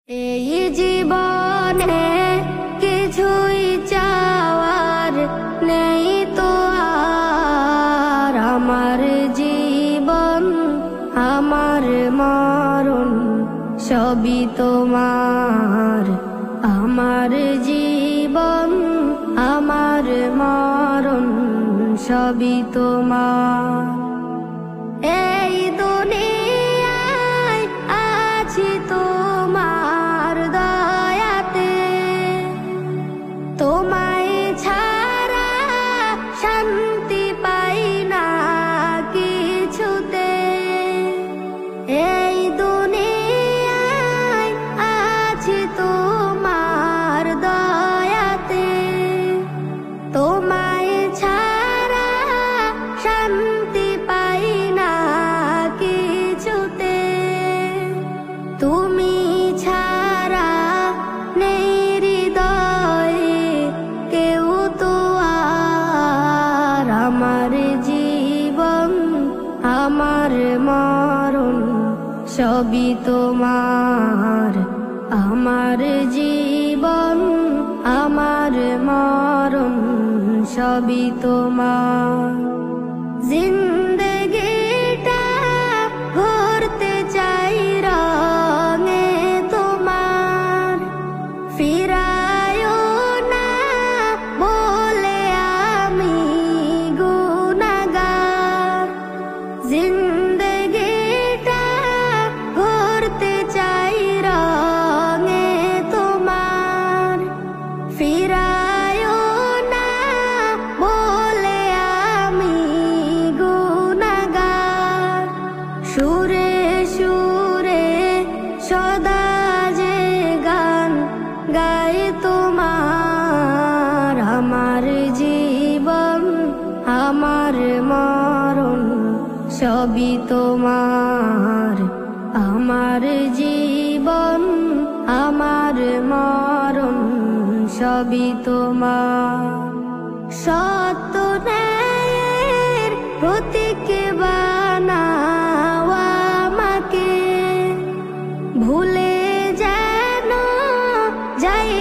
এই জীবনে কিছুই চাওয়ার নেই তো আর। আমার জীবন আমার মরণ সবই তোমার। আমার জীবন আমার মরণ সবই তোমার। এই দুনিয়ায় আছি তোমার দয়াতে, তোমায় ছাড়া শান্তি পাই না কিছুতে। এই দুনিয়ায় আছি তোমার দয়াতে, তোমায় ছাড়া শান্তি পাই না কিছুতে। তুমি ছাড়া নেই হৃদয়ে কেউ তো আর। আমার জীবন আমার মরণ সবই তোমার। আমার জীবন আমার মরণ সবই তোমার। জিন্দগিটা ঘুরতে চাই রঙে তোমার, ফিরায়ও না বলে আমি গুনাহগার। জিন্দগিটা ঘুরতে চাই রঙে তোমার, ফিরায়ও না বলে আমি গুনাহগার। সুরে সুরে সদা যে গান গায় তোমার। আমার জীবন আমার মরণ সবই তোমার। আমার জীবন আমার মরণ সবই তোমার। সত্য ন্যায়ের প্রতীক বানাও আমাকে, ভুলে যেন যাই